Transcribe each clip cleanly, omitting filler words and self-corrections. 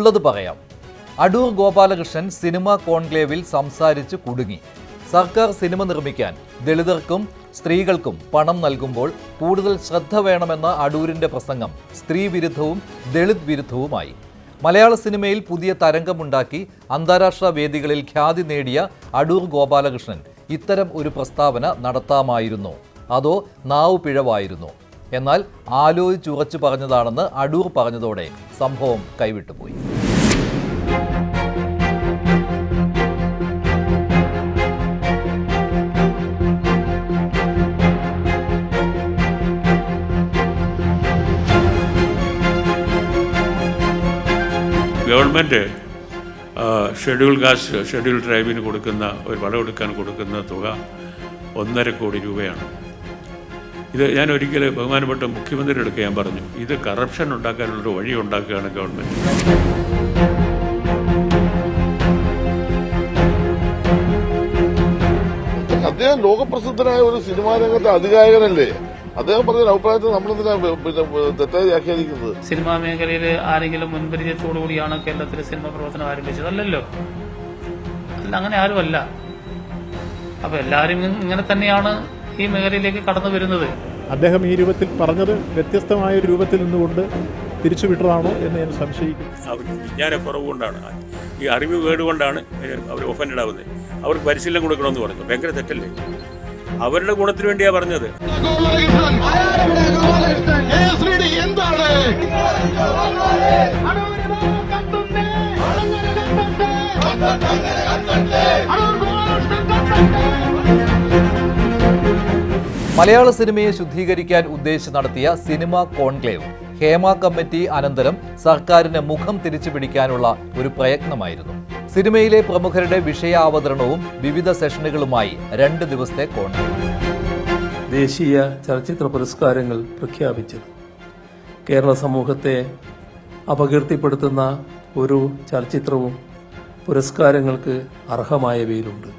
ഉള്ളത് പറയാം. അടൂർ ഗോപാലകൃഷ്ണൻ സിനിമാ കോൺക്ലേവിൽ സംസാരിച്ച് കുടുങ്ങി. സർക്കാർ സിനിമ നിർമ്മിക്കാൻ ദളിതർക്കും സ്ത്രീകൾക്കും പണം നൽകുമ്പോൾ കൂടുതൽ ശ്രദ്ധ വേണമെന്ന അടൂരിൻ്റെ പ്രസംഗം സ്ത്രീവിരുദ്ധവും ദളിത് വിരുദ്ധവുമായി. മലയാള സിനിമയിൽ പുതിയ തരംഗമുണ്ടാക്കി അന്താരാഷ്ട്ര വേദികളിൽ ഖ്യാതി നേടിയ അടൂർ ഗോപാലകൃഷ്ണൻ ഇത്തരം ഒരു പ്രസ്താവന നടത്താമായിരുന്നോ, അതോ നാവു പിഴവായിരുന്നോ? എന്നാൽ ആലോചിച്ചുറച്ചു പറഞ്ഞതാണെന്ന് അടൂർ പറഞ്ഞതോടെ സംഭവം കൈവിട്ടുപോയി. ഗവൺമെൻറ് ഷെഡ്യൂൾ കാസ്റ്റ് ഷെഡ്യൂൾ ട്രൈബിന് കൊടുക്കുന്ന ഒരു വിളവെടുക്കാൻ കൊടുക്കുന്ന തുക 1.5 കോടി രൂപയാണ്. ഇത് ഞാൻ ഒരിക്കൽ ബഹുമാനപ്പെട്ട മുഖ്യമന്ത്രിയുടെ അടുത്ത് ഞാൻ പറഞ്ഞു, ഇത് കറപ്ഷൻ ഉണ്ടാക്കാനുള്ളൊരു വഴി ഉണ്ടാക്കുകയാണ് ഗവൺമെൻറ്. അദ്ദേഹം ലോകപ്രസിദ്ധനായ ഒരു സിനിമാ രംഗത്തെ അധികായകനല്ലേ? അദ്ദേഹം പറഞ്ഞ അഭിപ്രായത്തിൽ നമ്മളെന്തിനാ തെറ്റായി വ്യാഖ്യാനിക്കുന്നത്? സിനിമാ മേഖലയിൽ ആരെങ്കിലും മുൻപരിചയത്തോടുകൂടിയാണ് കേരളത്തിലെ സിനിമ പ്രവർത്തനം ആരംഭിച്ചത്? അല്ലല്ലോ, അല്ല, അങ്ങനെ ആരുമല്ല. അപ്പൊ എല്ലാവരും ഇങ്ങനെ തന്നെയാണ് ഈ മേഖലയിലേക്ക് കടന്നു വരുന്നത്. അദ്ദേഹം ഈ രൂപത്തിൽ പറഞ്ഞത് വ്യത്യസ്തമായ ഒരു രൂപത്തിൽ നിന്നുകൊണ്ട് തിരിച്ചുവിട്ടതാണോ എന്ന് ഞാൻ സംശയിക്കുന്നു. വിജ്ഞാനക്കുറവ് കൊണ്ടാണ്, ഈ അറിവ് കേടുകൊണ്ടാണ് അവർ ഒഫൻഡഡ് ആവുന്നത്. അവർക്ക് പരിശീലനം കൊടുക്കണമെന്ന് പറഞ്ഞു. ഭയങ്കര തെറ്റല്ലേ? അവരുടെ ഗുണത്തിന് വേണ്ടിയാ പറഞ്ഞത്. മലയാള സിനിമയെ ശുദ്ധീകരിക്കാൻ ഉദ്ദേശിച്ച് നടത്തിയ സിനിമാ കോൺക്ലേവ് ഹേമ കമ്മിറ്റി അനന്തരം സർക്കാരിന് മുഖം തിരിച്ചു പിടിക്കാനുള്ള ഒരു പ്രയത്നമായിരുന്നു. സിനിമയിലെ പ്രമുഖരുടെ വിഷയാവതരണവും വിവിധ സെഷനുകളുമായി 2 ദിവസത്തെ കോൺക്ലേവ്. ദേശീയ ചലച്ചിത്ര പുരസ്കാരങ്ങൾ പ്രഖ്യാപിച്ചത് കേരള സമൂഹത്തെ അപകീർത്തിപ്പെടുത്തുന്ന ഒരു ചലച്ചിത്രവും പുരസ്കാരങ്ങൾക്ക് അർഹമായവയിലുണ്ട്.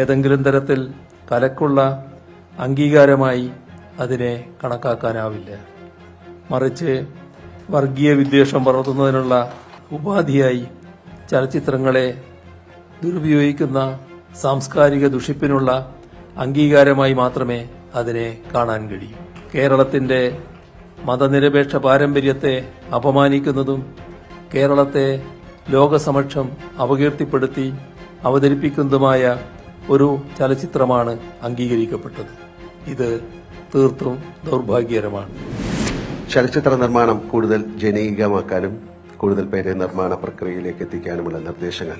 ഏതെങ്കിലും തരത്തിൽ കലക്കുള്ള അംഗീകാരമായി അതിനെ കണക്കാക്കാനാവില്ല. മറിച്ച് വർഗീയ വിദ്വേഷം വളർത്തുന്നതിനുള്ള ഉപാധിയായി ചലച്ചിത്രങ്ങളെ ദുരുപയോഗിക്കുന്ന സാംസ്കാരിക ദുഷിപ്പിനുള്ള അംഗീകാരമായി മാത്രമേ അതിനെ കാണാൻ കഴിയൂ. കേരളത്തിന്റെ മതനിരപേക്ഷ പാരമ്പര്യത്തെ അപമാനിക്കുന്നതും കേരളത്തെ ലോകസമക്ഷം അപകീർത്തിപ്പെടുത്തി അവതരിപ്പിക്കുന്നതുമായ ഒരു ചലച്ചിത്രമാണ് അംഗീകരിക്കപ്പെട്ടത്. ഇത് തീർത്തും ദൗർഭാഗ്യകരമാണ്. ചലച്ചിത്ര നിർമ്മാണം കൂടുതൽ ജനകീയമാക്കാനും കൂടുതൽ പേരെ നിർമ്മാണ പ്രക്രിയയിലേക്ക് എത്തിക്കാനുമുള്ള നിർദ്ദേശങ്ങൾ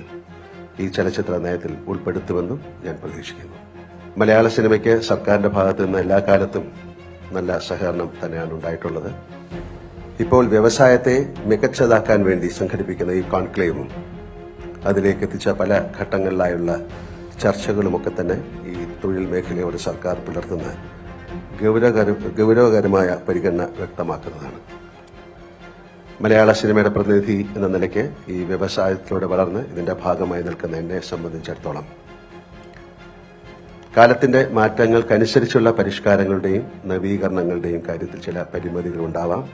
ഈ ചലച്ചിത്ര നയത്തിൽ ഉൾപ്പെടുത്തുമെന്നും ഞാൻ പ്രതീക്ഷിക്കുന്നു. മലയാള സിനിമയ്ക്ക് സർക്കാരിന്റെ ഭാഗത്തു നിന്ന് എല്ലാ കാലത്തും നല്ല സഹകരണം തന്നെയാണ് ഉണ്ടായിട്ടുള്ളത്. ഇപ്പോൾ വ്യവസായത്തെ മികച്ചതാക്കാൻ വേണ്ടി സംഘടിപ്പിക്കുന്ന ഈ കോൺക്ലേവും അതിലേക്ക് എത്തിച്ച പല ഘട്ടങ്ങളിലായുള്ള ചർച്ചകളുമൊക്കെ തന്നെ ഈ തൊഴിൽ മേഖലയോട് സർക്കാർ പുലർത്തുന്ന ഗൗരവകരമായ പരിഗണന വ്യക്തമാക്കുന്നതാണ്. മലയാള സിനിമയുടെ പ്രതിനിധി എന്ന നിലയ്ക്ക് ഈ വ്യവസായത്തിലൂടെ വളർന്ന് ഇതിന്റെ ഭാഗമായി നിൽക്കുന്ന എന്നെ സംബന്ധിച്ചിടത്തോളം കാലത്തിന്റെ മാറ്റങ്ങൾക്കനുസരിച്ചുള്ള പരിഷ്കാരങ്ങളുടെയും നവീകരണങ്ങളുടെയും കാര്യത്തിൽ ചില പരിമിതികൾ ഉണ്ടാവാം.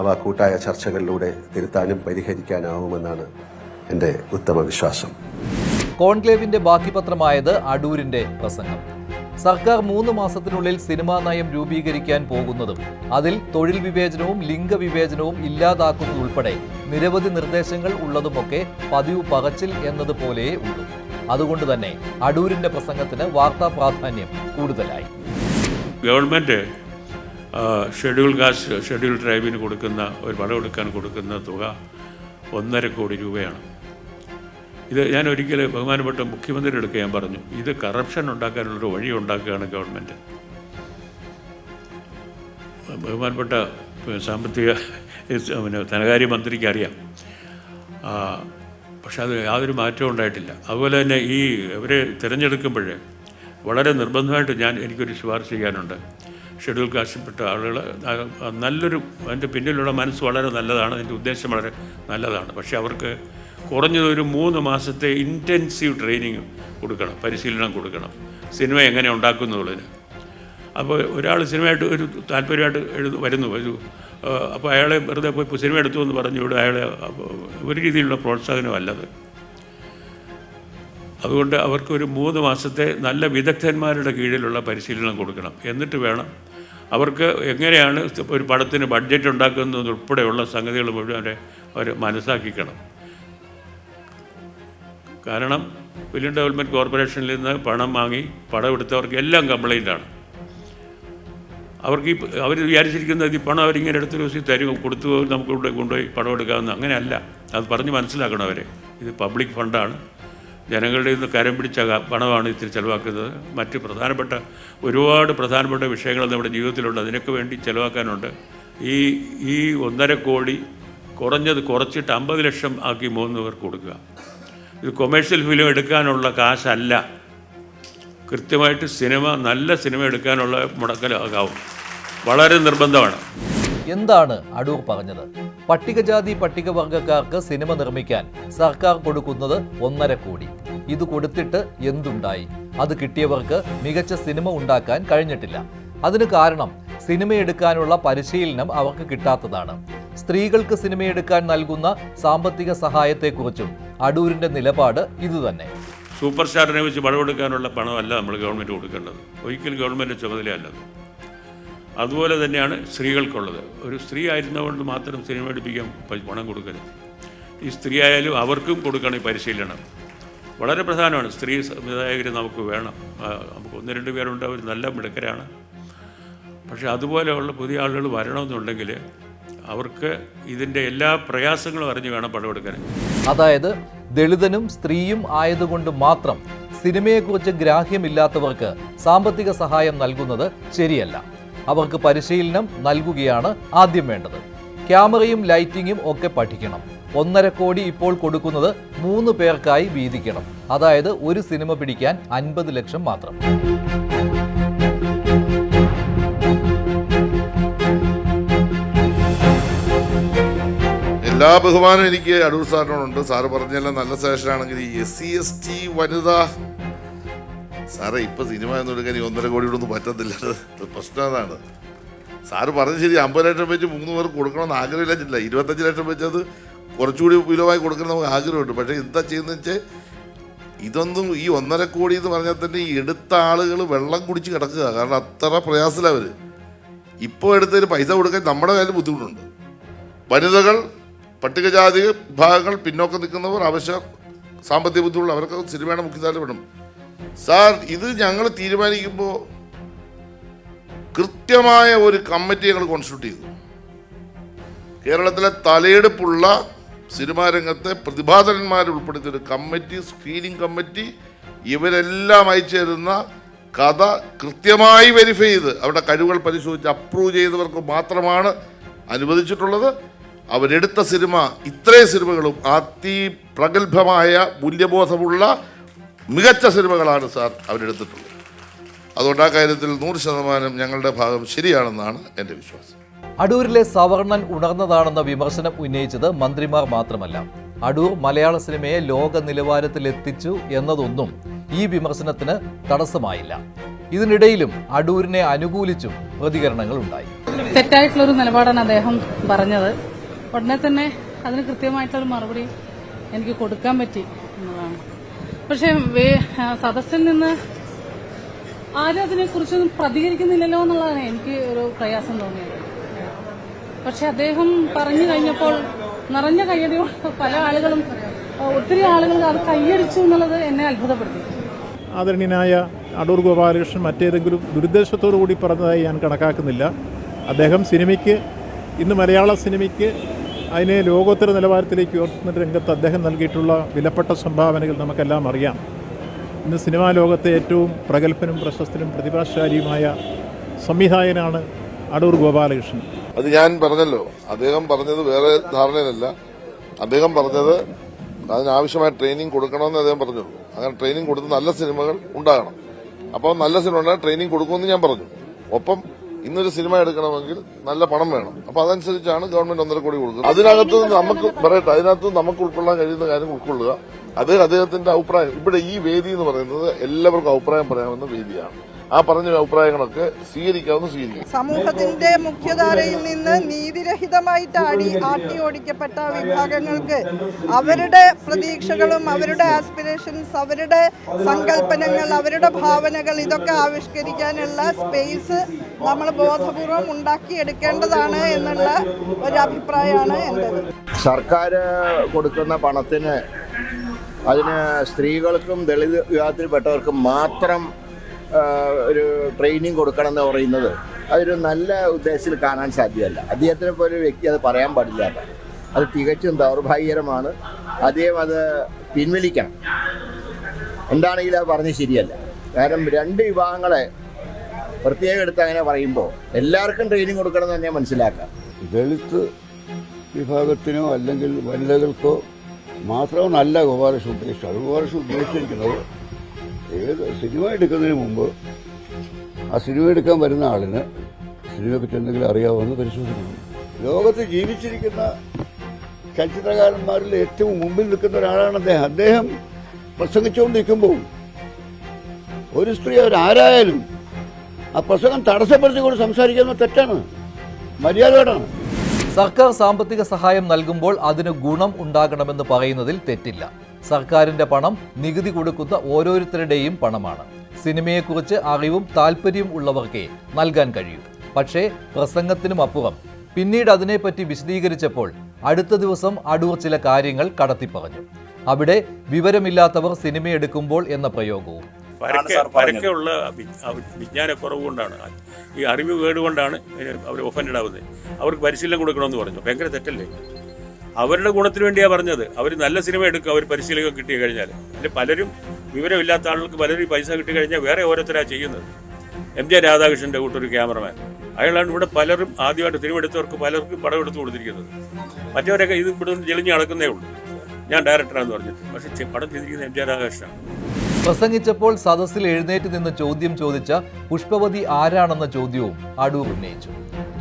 അവ കൂട്ടായ ചർച്ചകളിലൂടെ തിരുത്താനും പരിഹരിക്കാനാവുമെന്നാണ് എന്റെ ഉത്തമ വിശ്വാസം. കോൺക്ലേവിന്റെ ബാക്കി പത്രമായത് അടൂരിന്റെ പ്രസംഗം. സർക്കാർ 3 മാസത്തിനുള്ളിൽ സിനിമാ നയം രൂപീകരിക്കാൻ പോകുന്നതും അതിൽ തൊഴിൽ വിവേചനവും ലിംഗവിവേചനവും ഇല്ലാതാക്കുന്നതുൾപ്പെടെ നിരവധി നിർദ്ദേശങ്ങൾ ഉള്ളതുമൊക്കെ പതിവ് പകച്ചിൽ എന്നതുപോലെയേ ഉള്ളൂ. അതുകൊണ്ട് തന്നെ അടൂരിന്റെ പ്രസംഗത്തിന് വാർത്താ പ്രാധാന്യം കൂടുതലായി. ഗവൺമെൻറ് ഷെഡ്യൂൾ കാസ്റ്റ് ഷെഡ്യൂൾ ട്രൈബിന് കൊടുക്കുന്ന ഒരു വിളവെടുക്കാൻ കൊടുക്കുന്ന തുക 1.5 കോടി രൂപയാണ്. ഇത് ഞാൻ ഒരിക്കൽ ബഹുമാനപ്പെട്ട മുഖ്യമന്ത്രിയുടെ അടുത്ത് ഞാൻ പറഞ്ഞു, ഇത് കറപ്ഷൻ ഉണ്ടാക്കാനുള്ളൊരു വഴി ഉണ്ടാക്കുകയാണ് ഗവൺമെൻറ്. ബഹുമാനപ്പെട്ട സാമ്പത്തിക ധനകാര്യ മന്ത്രിക്ക് അറിയാം. പക്ഷെ അത് യാതൊരു മാറ്റവും ഉണ്ടായിട്ടില്ല. അതുപോലെ തന്നെ ഈ ഇവരെ തിരഞ്ഞെടുക്കുമ്പോൾ വളരെ നിർബന്ധമായിട്ട് എനിക്കൊരു ശുപാർശ ചെയ്യാനുണ്ട്. ഷെഡ്യൂൾ കാസ്റ്റിൽപ്പെട്ട ആളുകൾ നല്ലൊരു അതിൻ്റെ പിന്നിലുള്ള മനസ്സ് വളരെ നല്ലതാണ്, അതിൻ്റെ ഉദ്ദേശം വളരെ നല്ലതാണ്. പക്ഷേ അവർക്ക് കുറഞ്ഞത് ഒരു 3 മാസത്തെ ഇൻറ്റൻസീവ് ട്രെയിനിങ് കൊടുക്കണം, പരിശീലനം കൊടുക്കണം, സിനിമ എങ്ങനെ ഉണ്ടാക്കുന്നുള്ളതിന്. അപ്പോൾ ഒരാൾ സിനിമയായിട്ട് ഒരു താല്പര്യമായിട്ട് വരുന്നു, ഒരു അപ്പോൾ അയാളെ വെറുതെ പോയി സിനിമ എടുത്തു എന്ന് പറഞ്ഞുകൂടെ അയാളെ ഒരു രീതിയിലുള്ള പ്രോത്സാഹനമല്ലത്. അതുകൊണ്ട് അവർക്കൊരു 3 മാസത്തെ നല്ല വിദഗ്ധന്മാരുടെ കീഴിലുള്ള പരിശീലനം കൊടുക്കണം. എന്നിട്ട് വേണം അവർക്ക് എങ്ങനെയാണ് ഒരു പടത്തിന് ബഡ്ജറ്റ് ഉണ്ടാക്കുന്നതുൾപ്പെടെയുള്ള സംഗതികൾ മുഴുവൻ അവർ മനസ്സാക്കിക്കണം. കാരണം ഫിലിം ഡെവലപ്മെൻറ്റ് കോർപ്പറേഷനിൽ നിന്ന് പണം വാങ്ങി പടം എടുത്തവർക്ക് എല്ലാം കംപ്ലൈൻ്റാണ്. അവർക്ക് അവർ വിചാരിച്ചിരിക്കുന്നത് ഈ പണം അവരിങ്ങനെ എടുത്തൊരു ദിവസം തരും കൊടുത്തു നമുക്ക് കൊണ്ടുപോയി പടം എടുക്കാമെന്ന്. അങ്ങനെയല്ല, അത് പറഞ്ഞ് മനസ്സിലാക്കണം അവരെ. ഇത് പബ്ലിക് ഫണ്ടാണ്, ജനങ്ങളുടെ നിന്ന് കരം പിടിച്ച പണമാണ് ഇത്തിരി ചിലവാക്കുന്നത്. മറ്റ് ഒരുപാട് പ്രധാനപ്പെട്ട വിഷയങ്ങൾ നമ്മുടെ ജീവിതത്തിലുണ്ട്, അതിനൊക്കെ വേണ്ടി ചിലവാക്കാനുണ്ട്. ഈ 1.5 കോടി കുറച്ചിട്ട് 50 ലക്ഷം ആക്കി 3 പേർക്ക് കൊടുക്കുക. ഇത് കൊമേഴ്ഷ്യൽ ഫിലിം എടുക്കാനുള്ള കാശല്ല, കൃത്യമായിട്ട് നല്ല സിനിമ എടുക്കാനുള്ള മുടക്കലാകാവും. വളരെ നിർബന്ധമാണ്. എന്താണ് അടൂർ പറഞ്ഞത്? പട്ടികജാതി പട്ടികവർഗക്കാർക്ക് സിനിമ നിർമ്മിക്കാൻ സർക്കാർ കൊടുക്കുന്നത് 1.5 കോടി. ഇത് കൊടുത്തിട്ട് എന്തുണ്ടായി? അത് കിട്ടിയവർക്ക് മികച്ച സിനിമ ഉണ്ടാക്കാൻ കഴിഞ്ഞിട്ടില്ല. അതിന് കാരണം സിനിമയെടുക്കാനുള്ള പരിശീലനം അവർക്ക് കിട്ടാത്തതാണ്. സ്ത്രീകൾക്ക് സിനിമയെടുക്കാൻ നൽകുന്ന സാമ്പത്തിക സഹായത്തെക്കുറിച്ചും അടൂരിന്റെ നിലപാട് ഇതുതന്നെ. സൂപ്പർ സ്റ്റാറിനെ വെച്ച് പടമെടുക്കാനുള്ള പണമല്ല നമ്മൾ ഗവൺമെൻറ് കൊടുക്കേണ്ടത്, ഒരിക്കലും ഗവൺമെൻറ് ചുമതലയല്ലത്. അതുപോലെ തന്നെയാണ് സ്ത്രീകൾക്കുള്ളത്. ഒരു സ്ത്രീ ആയിരുന്നതുകൊണ്ട് മാത്രം സിനിമ എടുപ്പിക്കാൻ പണം കൊടുക്കരുത്. ഈ സ്ത്രീ ആയാലും അവർക്കും കൊടുക്കണം ഈ പരിശീലനം. വളരെ പ്രധാനമാണ്. സ്ത്രീ സംവിധായകർ നമുക്ക് വേണം. നമുക്ക് 1-2 പേരുണ്ട്, അവർ നല്ല മിടുക്കരാണ്. പക്ഷേ അതുപോലെയുള്ള പുതിയ ആളുകൾ വരണമെന്നുണ്ടെങ്കിൽ അവർക്ക് ഇതിൻ്റെ എല്ലാ പ്രയാസങ്ങളും അറിഞ്ഞ് വേണം പടമെടുക്കാൻ. അതായത് ദളിതനും സ്ത്രീയും ആയതുകൊണ്ട് മാത്രം സിനിമയെക്കുറിച്ച് ഗ്രാഹ്യമില്ലാത്തവർക്ക് സാമ്പത്തിക സഹായം നൽകുന്നത് ശരിയല്ല. അവർക്ക് പരിശീലനം നൽകുകയാണ് ആദ്യം വേണ്ടത്. ക്യാമറയും ലൈറ്റിങ്ങും ഒക്കെ പഠിക്കണം. 1.5 കോടി ഇപ്പോൾ കൊടുക്കുന്നത് 3 പേർക്കായി വീതിക്കണം. അതായത് ഒരു സിനിമ പിടിക്കാൻ 50 ലക്ഷം മാത്രം. എല്ലാ ബഹുമാനം എനിക്ക് അടൂർ സാറിനോടുണ്ട്. സാറ് പറഞ്ഞെല്ലാം നല്ല സജഷനാണെങ്കിൽ ഈ SC/ST വനിതാ സാറേ ഇപ്പൊ സിനിമ എന്ന് എടുക്കാൻ ഈ 1.5 കോടി ഒന്നും പറ്റത്തില്ല. പ്രശ്നം അതാണ്. സാറ് പറഞ്ഞ ശരി, 50 ലക്ഷം വെച്ച് 3 പേർക്ക് കൊടുക്കണമെന്ന് ആഗ്രഹമില്ല. 25 ലക്ഷം വെച്ചത് കുറച്ചുകൂടി വിലവായി കൊടുക്കണം നമുക്ക് ആഗ്രഹമുണ്ട്. പക്ഷേ എന്താ ചെയ്യുന്നത് വെച്ചാൽ ഇതൊന്നും ഈ 1.5 കോടി എന്ന് പറഞ്ഞാൽ തന്നെ ഈ എടുത്ത ആളുകൾ വെള്ളം കുടിച്ച് കിടക്കുക. കാരണം അത്ര പ്രയാസമില്ല അവർ. ഇപ്പോൾ എടുത്തതിന് പൈസ കൊടുക്കാൻ നമ്മുടെ കയ്യിൽ ബുദ്ധിമുട്ടുണ്ട്. വനിതകൾ, പട്ടികജാതി വിഭാഗങ്ങൾ, പിന്നോക്കം നിൽക്കുന്നവർ, ആവശ്യം സാമ്പത്തിക ബുദ്ധിമുട്ടുള്ള അവർക്ക് സിനിമയുടെ മുഖ്യധാരപ്പെടും. സാർ ഇത് ഞങ്ങൾ തീരുമാനിക്കുമ്പോൾ കൃത്യമായ ഒരു കമ്മിറ്റി ഞങ്ങൾ കോൺസ്റ്റിറ്റ്യൂട്ട് ചെയ്തു. കേരളത്തിലെ തലയെടുപ്പുള്ള സിനിമാ രംഗത്തെ പ്രതിഭാധനന്മാരെ ഉൾപ്പെടുത്തിയൊരു കമ്മിറ്റി, സ്ക്രീനിങ് കമ്മിറ്റി, ഇവരെല്ലാം അയച്ചു തരുന്ന കഥ കൃത്യമായി വെരിഫൈ ചെയ്ത് അവരുടെ കഴിവുകൾ പരിശോധിച്ച് അപ്രൂവ് ചെയ്തവർക്ക് മാത്രമാണ് അനുവദിച്ചിട്ടുള്ളത്. അവരെടുത്ത സിനിമ ഇത്രയും സിനിമകളും അതിപ്രഗത്ഭമായ മൂല്യബോധമുള്ള മികച്ച സിനിമകളാണ് സാർ അവരെടുത്തിട്ടുള്ളത്. അതുകൊണ്ട് ആ കാര്യത്തിൽ 100% ഞങ്ങളുടെ ഭാഗം ശരിയാണെന്നാണ് എൻ്റെ വിശ്വാസം. അടൂരിലെ സവർണൻ ഉണർന്നതാണെന്ന വിമർശനം ഉന്നയിച്ചത് മന്ത്രിമാർ മാത്രമല്ല. അടൂർ മലയാള സിനിമയെ ലോക നിലവാരത്തിലെത്തിച്ചു എന്നതൊന്നും ഈ വിമർശനത്തിന് തടസ്സമായില്ല. ഇതിനിടയിലും അടൂരിനെ അനുകൂലിച്ചും പ്രതികരണങ്ങൾ ഉണ്ടായി. തെറ്റായിട്ടുള്ളൊരു നിലപാടാണ് അദ്ദേഹം പറഞ്ഞത്. ഉടനെ തന്നെ അതിന് കൃത്യമായിട്ടുള്ളൊരു മറുപടി എനിക്ക് കൊടുക്കാൻ പറ്റി എന്നതാണ്. പക്ഷേ സദസ്സിൽ നിന്ന് ആരും അതിനെക്കുറിച്ചൊന്നും പ്രതികരിക്കുന്നില്ലല്ലോ എന്നുള്ളതാണ് എനിക്ക് ഒരു പ്രയാസം തോന്നിയത്. പക്ഷെ അദ്ദേഹം പറഞ്ഞു കഴിഞ്ഞപ്പോൾ നിറഞ്ഞ കയ്യടിയോട് പല ആളുകളും, ഒത്തിരി ആളുകൾ അത് കയ്യടിച്ചു എന്നുള്ളത് എന്നെ അത്ഭുതപ്പെടുത്തി. ആദരണീയനായ അടൂർ ഗോപാലകൃഷ്ണൻ മറ്റേതെങ്കിലും ദുരുദ്ദേശത്തോടു കൂടി പറഞ്ഞതായി ഞാൻ കണക്കാക്കുന്നില്ല. അദ്ദേഹം സിനിമയ്ക്ക്, ഇന്ന് മലയാള സിനിമയ്ക്ക് അതിനെ ലോകോത്തര നിലവാരത്തിലേക്ക് ഉയർത്തുന്ന രംഗത്ത് അദ്ദേഹം നൽകിയിട്ടുള്ള വിലപ്പെട്ട സംഭാവനകൾ നമുക്കെല്ലാം അറിയാം. ഇന്ന് സിനിമാ ലോകത്തെ ഏറ്റവും പ്രഗത്ഭനും പ്രശസ്തനും പ്രതിഭാശാലിയുമായ സംവിധായകനാണ് അടൂർ ഗോപാലകൃഷ്ണൻ. അത് ഞാൻ പറഞ്ഞല്ലോ, അദ്ദേഹം പറഞ്ഞത് വേറെ ധാരണയിലല്ല. അദ്ദേഹം പറഞ്ഞത് അതിനാവശ്യമായ ട്രെയിനിങ് കൊടുക്കണമെന്ന് അദ്ദേഹം പറഞ്ഞുള്ളൂ. അങ്ങനെ ട്രെയിനിങ് കൊടുത്ത് നല്ല സിനിമകൾ ഉണ്ടാകണം. അപ്പോൾ നല്ല സിനിമ ഉണ്ടാകാൻ ട്രെയിനിങ് കൊടുക്കുമെന്ന് ഞാൻ പറഞ്ഞു. ഒപ്പം ഇന്നൊരു സിനിമ എടുക്കണമെങ്കിൽ നല്ല പണം വേണം. അപ്പൊ അതനുസരിച്ചാണ് ഗവൺമെന്റ് 1.5 കോടി കൊടുക്കുന്നത്. അതിനകത്ത് നമുക്ക് പറയട്ടെ, അതിനകത്ത് നമുക്ക് ഉൾക്കൊള്ളാൻ കഴിയുന്ന കാര്യം ഉൾക്കൊള്ളുക. അത് അദ്ദേഹത്തിന്റെ അഭിപ്രായം. ഇവിടെ ഈ വേദി എന്ന് പറയുന്നത് എല്ലാവർക്കും അഭിപ്രായം പറയാവുന്ന വേദിയാണ്. ആ പറഞ്ഞ അഭിപ്രായങ്ങളൊക്കെ സ്വീകരിക്കാം. സമൂഹത്തിന്റെ മുഖ്യധാരയിൽ നിന്ന് നീതിരഹിതമായിട്ട് ആട്ടി ഓടിക്കപ്പെട്ട വിഭാഗങ്ങൾക്ക് അവരുടെ പ്രതീക്ഷകളും അവരുടെ ആസ്പിറേഷൻസ്, അവരുടെ സങ്കല്പനങ്ങൾ, അവരുടെ ഭാവനകൾ ഇതൊക്കെ ആവിഷ്കരിക്കാനുള്ള സ്പേസ് നമ്മൾ ബോധപൂർവം ഉണ്ടാക്കിയെടുക്കേണ്ടതാണ് എന്നുള്ള ഒരു അഭിപ്രായമാണ് എൻ്റെത്. സർക്കാർ കൊടുക്കുന്ന പണത്തിന് അതിന് സ്ത്രീകൾക്കും ദളിത് വിഭാഗത്തിൽപ്പെട്ടവർക്കും മാത്രം ഒരു ട്രെയിനിങ് കൊടുക്കണം എന്ന് പറയുന്നത് അതൊരു നല്ല ഉദ്ദേശത്തിൽ കാണാൻ സാധ്യമല്ല. അദ്ദേഹത്തിനെ പോലെ ഒരു വ്യക്തി അത് പറയാൻ പാടില്ല. അത് തികച്ചും ദൗർഭാഗ്യകരമാണ്. അദ്ദേഹം അത് പിൻവലിക്കണം. എന്താണെങ്കിലും അത് പറഞ്ഞ് ശരിയല്ല. കാരണം രണ്ട് വിഭാഗങ്ങളെ പ്രത്യേകം എടുത്ത് അങ്ങനെ പറയുമ്പോൾ എല്ലാവർക്കും ട്രെയിനിങ് കൊടുക്കണം എന്ന് തന്നെ മനസ്സിലാക്കാം. ദളിത് വിഭാഗത്തിനോ അല്ലെങ്കിൽ വനിതകൾക്കോ മാത്രം നല്ല ഗോപാലകൃഷ്ണൻ ഉദ്ദേശിച്ചത്. അത് ഗോപാലകൃഷ്ണൻ ഉദ്ദേശിച്ചിരിക്കുന്നത് ഏത് സിനിമ എടുക്കുന്നതിന് മുമ്പ് ആ സിനിമ എടുക്കാൻ വരുന്ന ആളിന് സിനിമയെപ്പറ്റി എന്തെങ്കിലും അറിയാവുമെന്ന് പരിശോധിക്കണം. ലോകത്ത് ജീവിച്ചിരിക്കുന്ന ചലച്ചിത്രകാരന്മാരിൽ ഏറ്റവും മുമ്പിൽ നിൽക്കുന്ന ഒരാളാണ് അദ്ദേഹം. അദ്ദേഹം പ്രസംഗിച്ചുകൊണ്ടിരിക്കുമ്പോൾ ഒരു സ്ത്രീ അവരാരായാലും ആ പ്രസംഗം തടസ്സപ്പെടുത്തിക്കൊണ്ട് സംസാരിക്കുന്നത് തെറ്റാണ്, മര്യാദയോടാണ്. സർക്കാർ സാമ്പത്തിക സഹായം നൽകുമ്പോൾ അതിന് ഗുണം ഉണ്ടാകണമെന്ന് പറയുന്നതിൽ തെറ്റില്ല. സർക്കാരിന്റെ പണം നികുതി കൊടുക്കുന്ന ഓരോരുത്തരുടെയും പണമാണ്. സിനിമയെക്കുറിച്ച് അറിവും താല്പര്യവും ഉള്ളവർക്കേ നൽകാൻ കഴിയൂ. പക്ഷേ പ്രസംഗത്തിനും അപ്പുറം പിന്നീട് അതിനെപ്പറ്റി വിശദീകരിച്ചപ്പോൾ അടുത്ത ദിവസം അടൂർ ചില കാര്യങ്ങൾ കടത്തിപ്പറഞ്ഞു. അവിടെ വിവരമില്ലാത്തവർ സിനിമയെടുക്കുമ്പോൾ എന്ന പ്രയോഗവും പരക്കെയുള്ള വിജ്ഞാനക്കുറവ് കൊണ്ടാണ്, ഈ അറിവ് കേടുകൊണ്ടാണ് അവർ ഒഫൻഡഡ് ആവുന്നത്. അവർക്ക് പരിശീലനം കൊടുക്കണമെന്ന് പറഞ്ഞു. ഭയങ്കര തെറ്റല്ലേ? അവരുടെ ഗുണത്തിന് വേണ്ടിയാണ് പറഞ്ഞത്. അവർ നല്ല സിനിമ എടുക്കും, അവർ പരിശീലനം കിട്ടി കഴിഞ്ഞാൽ. അതിൽ പലരും വിവരമില്ലാത്ത ആളുകൾക്ക് പലരും പൈസ കിട്ടി കഴിഞ്ഞാൽ വേറെ ഓരോരുത്തരാണ് ചെയ്യുന്നത്. MJ രാധാകൃഷ്ണൻ്റെ കൂട്ടൊരു ക്യാമറമാൻ, അയാളാണ് ഇവിടെ പലരും ആദ്യമായിട്ട് സിനിമ എടുത്തവർക്ക് പലർക്കും പടം എടുത്തു കൊടുത്തിരിക്കുന്നത്. മറ്റവരൊക്കെ ഇത് ഇവിടെ നിന്ന് ജെളിഞ്ഞ് നടക്കുന്നേ ഉള്ളൂ. ഞാൻ ഡയറക്ടറാണെന്ന് പറഞ്ഞിട്ട്, പക്ഷേ പടം ചെയ്തിരിക്കുന്നത് MJ രാധാകൃഷ്ണനാണ്. പ്രസംഗിച്ചപ്പോൾ സദസ്സിൽ എഴുന്നേറ്റ് നിന്ന് ചോദ്യം ചോദിച്ച പുഷ്പവതി ആരാണെന്ന ചോദ്യവും അടൂർ ഉന്നയിച്ചു.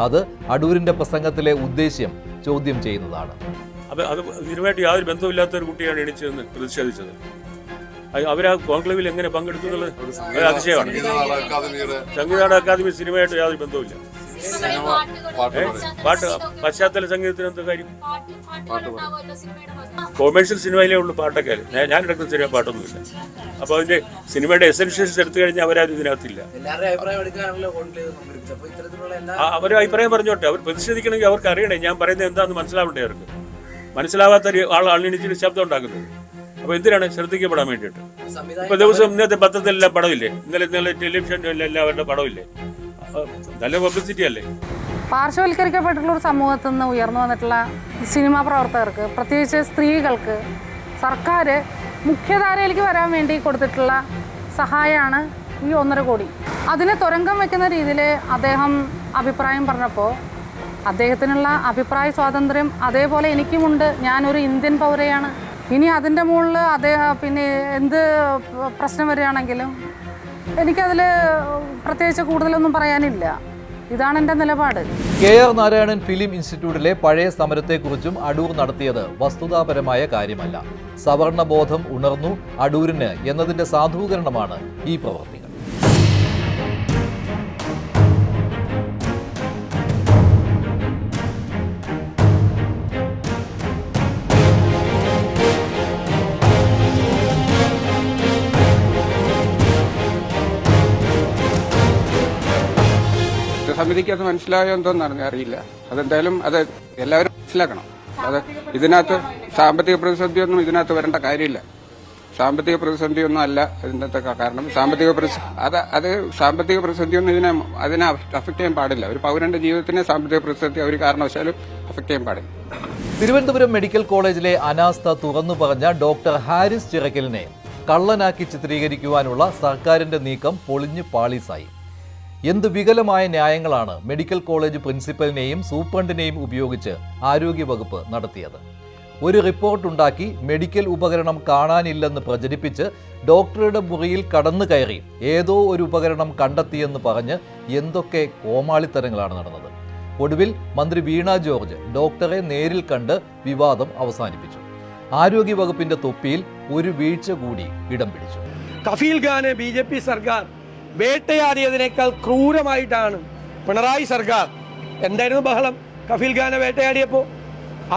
അത് അടൂരിന്റെ പ്രസംഗത്തിലെ ഉദ്ദേശ്യം ചോദ്യം ചെയ്യുന്നതാണ്. അത് ഇതിനുമായിട്ട് യാതൊരു ബന്ധമില്ലാത്ത ഒരു കുട്ടിയാണ് എണീച്ചതെന്ന് പ്രതിഷേധിച്ചത്. അവരാ കോൺക്ലേവിൽ എങ്ങനെ പങ്കെടുത്തു എന്നുള്ളത് അതിശയമാണ്. സംഗീത അക്കാദമി സിനിമയായിട്ട് യാതൊരു ബന്ധവുമില്ല. പാട്ട് പശ്ചാത്തല സംഗീതത്തിന് എന്താ കാര്യം? കൊമേഴ്ഷ്യൽ സിനിമയിലേ ഉള്ളൂ പാട്ടൊക്കെ. ഞാൻ എടുക്കുന്ന സിനിമ പാട്ടൊന്നുമില്ല. അപ്പോൾ അതിന്റെ സിനിമയുടെ എസെൻഷ്യൽസ് എടുത്തു കഴിഞ്ഞാൽ അവരാരും ഇതിനകത്തില്ല. അവരുടെ അഭിപ്രായം പറഞ്ഞോട്ടെ. അവർ പ്രതിഷേധിക്കണമെങ്കിൽ അവർക്ക് അറിയണേ ഞാൻ പറയുന്നത് എന്താണെന്ന് മനസ്സിലാവണ്ടേ. അവർക്ക് മനസ്സിലാവാത്ത ആളെണിച്ചിട്ട് ശബ്ദം ഉണ്ടാക്കുന്നത്. അപ്പോൾ എന്തിനാണ്? ശ്രദ്ധിക്കപ്പെടാൻ വേണ്ടിയിട്ട്. ഇപ്പോൾ ദിവസം ഇന്നത്തെ പത്രത്തിലെല്ലാം പടമില്ലേ? ഇന്നലെ ടെലിവിഷനിലെല്ലാം എല്ലാവരുടെ പടമില്ലേ? നല്ല പബ്ലിസിറ്റി അല്ലേ? പാർശ്വവൽക്കരിക്കപ്പെട്ടിട്ടുള്ള ഒരു സമൂഹത്തിൽ നിന്ന് ഉയർന്നു വന്നിട്ടുള്ള സിനിമാ പ്രവർത്തകർക്ക്, പ്രത്യേകിച്ച് സ്ത്രീകൾക്ക്, സർക്കാർ മുഖ്യധാരയിലേക്ക് വരാൻ വേണ്ടി കൊടുത്തിട്ടുള്ള സഹായമാണ് ഈ 1.5 കോടി. അതിനെ തുരങ്കം വയ്ക്കുന്ന രീതിയിൽ അദ്ദേഹം അഭിപ്രായം പറഞ്ഞപ്പോൾ അദ്ദേഹത്തിനുള്ള അഭിപ്രായ സ്വാതന്ത്ര്യം അതേപോലെ എനിക്കുമുണ്ട്. ഞാനൊരു ഇന്ത്യൻ പൗരയാണ്. ഇനി അതിൻ്റെ മുകളിൽ പിന്നെ എന്ത് പ്രശ്നം വരികയാണെങ്കിലും എനിക്കതിൽ പ്രത്യേകിച്ച് കൂടുതലൊന്നും പറയാനില്ല. ഇതാണ് എൻ്റെ നിലപാട്. KR നാരായണൻ ഫിലിം ഇൻസ്റ്റിറ്റ്യൂട്ടിലെ പഴയ സമരത്തെക്കുറിച്ചും അടൂർ നടത്തിയത് വസ്തുതാപരമായ കാര്യമല്ല. സവർണബോധം ഉണർന്നു അടൂരിന് എന്നതിൻ്റെ സാധൂകരണമാണ് ഈ പ്രവൃത്തികൾ. സമിതിക്ക് അത് മനസ്സിലായോ എന്തോന്നാണെന്ന് അറിയില്ല. അതെന്തായാലും അത് എല്ലാവരും മനസ്സിലാക്കണം. അത് ഇതിനകത്ത് സാമ്പത്തിക പ്രതിസന്ധിയൊന്നും ഇതിനകത്ത് വരേണ്ട കാര്യമില്ല. സാമ്പത്തിക പ്രതിസന്ധിയൊന്നും അല്ല ഇതിൻ്റെ കാരണം. സാമ്പത്തിക പ്രതിസന്ധിയൊന്നും അതിനെ അഫക്റ്റ് ചെയ്യാൻ പാടില്ല. ഒരു പൗരന്റെ ജീവിതത്തിനെ സാമ്പത്തിക പ്രതിസന്ധി ഒരു കാരണവശാലും അഫക്റ്റ് ചെയ്യാൻ പാടില്ല. തിരുവനന്തപുരം മെഡിക്കൽ കോളേജിലെ അനാസ്ഥ തുറന്നു പറഞ്ഞ ഡോക്ടർ ഹാരിസ് ചിറക്കലിനെ കള്ളനാക്കി ചിത്രീകരിക്കുവാനുള്ള സർക്കാരിന്റെ നീക്കം പൊളിഞ്ഞു പാളീസായി. എന്ത് വികലമായ ന്യായങ്ങളാണ് മെഡിക്കൽ കോളേജ് പ്രിൻസിപ്പലിനെയും സൂപ്രണ്ടിനെയും ഉപയോഗിച്ച് ആരോഗ്യവകുപ്പ് നടത്തിയത്. ഒരു റിപ്പോർട്ടുണ്ടാക്കി മെഡിക്കൽ ഉപകരണം കാണാനില്ലെന്ന് പ്രചരിപ്പിച്ച് ഡോക്ടറുടെ മുറിയിൽ കടന്നു കയറി ഏതോ ഒരു ഉപകരണം കണ്ടെത്തിയെന്ന് പറഞ്ഞ് എന്തൊക്കെ കോമാളിത്തരങ്ങളാണ് നടന്നത്. ഒടുവിൽ മന്ത്രി വീണ ജോർജ് ഡോക്ടറെ നേരിൽ കണ്ട് വിവാദം അവസാനിപ്പിച്ചു. ആരോഗ്യവകുപ്പിന്റെ തൊപ്പിയിൽ ഒരു വീഴ്ച കൂടി ഇടം പിടിച്ചു. കഫീൽ ഖാനെ BJP സർക്കാർ വേട്ടയാടിയതിനേക്കാൾ ക്രൂരമായിട്ടാണ് പിണറായി സർക്കാർ, എന്തായിരുന്നു ബഹളം കഫീൽ ഖാനെ വേട്ടയാടിയപ്പോൾ,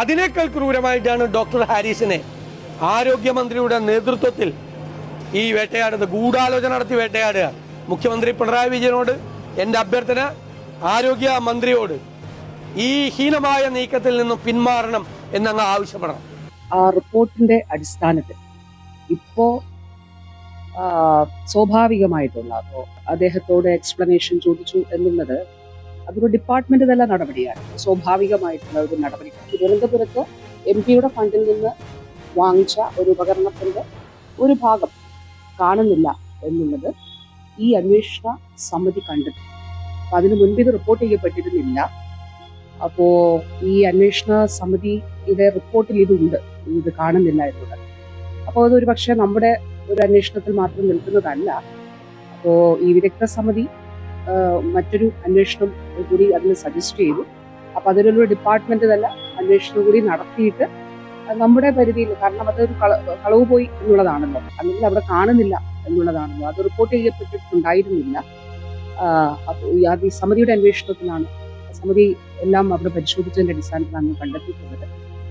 അതിനേക്കാൾ ക്രൂരമായിട്ടാണ് ഡോക്ടർ ഹാരിസിനെ ആരോഗ്യമന്ത്രിയുടെ നേതൃത്വത്തിൽ ഈ വേട്ടയാടുന്നത്, ഗൂഢാലോചന നടത്തി വേട്ടയാടുക. മുഖ്യമന്ത്രി പിണറായി വിജയനോട് എൻ്റെ അഭ്യർത്ഥന, ആരോഗ്യ മന്ത്രിയോട് ഈ ഹീനമായ നീക്കത്തിൽ നിന്നും പിന്മാറണം എന്നങ്ങ് ആവശ്യപ്പെടണം. ആ റിപ്പോർട്ടിന്റെ അടിസ്ഥാനത്തിൽ ഇപ്പോ സ്വാഭാവികമായിട്ടുള്ള അദ്ദേഹത്തോട് എക്സ്പ്ലനേഷൻ ചോദിച്ചു എന്നുള്ളത് അതൊരു ഡിപ്പാർട്ട്മെന്റ് തല നടപടിയാണ്, സ്വാഭാവികമായിട്ടുള്ള ഒരു നടപടി. തിരുവനന്തപുരത്ത് MP-യുടെ ഫണ്ടിൽ നിന്ന് വാങ്ങിച്ച ഒരു ഉപകരണത്തിന്റെ ഒരു ഭാഗം കാണുന്നില്ല എന്നുള്ളത് ഈ അന്വേഷണ സമിതി കണ്ടെത്തി. അപ്പൊ അതിനു മുൻപ് ഇത് റിപ്പോർട്ട് ചെയ്യപ്പെട്ടിരുന്നില്ല. അപ്പോ ഈ അന്വേഷണ സമിതിയുടെ റിപ്പോർട്ടിൽ ഇതുണ്ട്, ഇത് കാണുന്നില്ല എന്നുള്ളത്. അപ്പോൾ അതൊരു പക്ഷേ നമ്മുടെ ഒരു അന്വേഷണത്തിൽ മാത്രം നിൽക്കുന്നതല്ല. അപ്പോൾ ഈ വിദഗ്ധ സമിതി മറ്റൊരു അന്വേഷണം കൂടി അതിന് സജസ്റ്റ് ചെയ്തു. അപ്പൊ അതിലൊരു ഡിപ്പാർട്ട്മെന്റ് തന്നെ അന്വേഷണം കൂടി നടത്തിയിട്ട് നമ്മുടെ പരിധിയിൽ, കാരണം അതൊരു കളവ് പോയി എന്നുള്ളതാണല്ലോ, അല്ലെങ്കിൽ അവിടെ കാണുന്നില്ല എന്നുള്ളതാണല്ലോ, അത് റിപ്പോർട്ട് ചെയ്യപ്പെട്ടിട്ടുണ്ടായിരുന്നില്ല. അപ്പോൾ ഈ സമിതിയുടെ അന്വേഷണത്തിലാണ്, സമിതി എല്ലാം അവിടെ പരിശോധിച്ചതിന്റെ അടിസ്ഥാനത്തിലാണ് കണ്ടെത്തിയിട്ടുള്ളത്.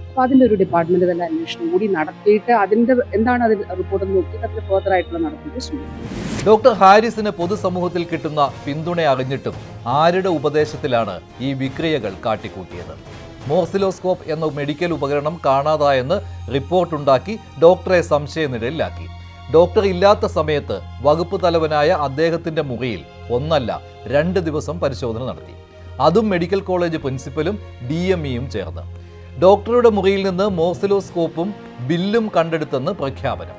അപ്പൊ അതിന്റെ ഒരു ഡിപ്പാർട്ട്മെന്റ് തന്നെ അന്വേഷണം കൂടി നടത്തിയിട്ട് അതിന്റെ എന്താണ് അതിൽ റിപ്പോർട്ട് നോക്കിയിട്ട് അതിന് ഫർദർ ആയിട്ടുള്ള നടപടി സ്വീകരിക്കും. ഡോക്ടർ ഹാരിസിന് പൊതുസമൂഹത്തിൽ കിട്ടുന്ന പിന്തുണ അറിഞ്ഞിട്ടും ആരുടെ ഉപദേശത്തിലാണ് ഈ വിക്രിയകൾ കാട്ടിക്കൂട്ടിയത്? മോർസിലോസ്കോപ്പ് എന്ന മെഡിക്കൽ ഉപകരണം കാണാതായെന്ന് റിപ്പോർട്ടുണ്ടാക്കി ഡോക്ടറെ സംശയനിഴലിലാക്കി. ഡോക്ടർ ഇല്ലാത്ത സമയത്ത് വകുപ്പ് തലവനായ അദ്ദേഹത്തിന്റെ മുറിയിൽ 1 അല്ല 2 ദിവസം പരിശോധന നടത്തി. അതും മെഡിക്കൽ കോളേജ് പ്രിൻസിപ്പലും DMEയും ചേർന്ന്. ഡോക്ടറുടെ മുറിയിൽ നിന്ന് മോർസിലോസ്കോപ്പും ബില്ലും കണ്ടെടുത്തെന്ന് പ്രഖ്യാപനം.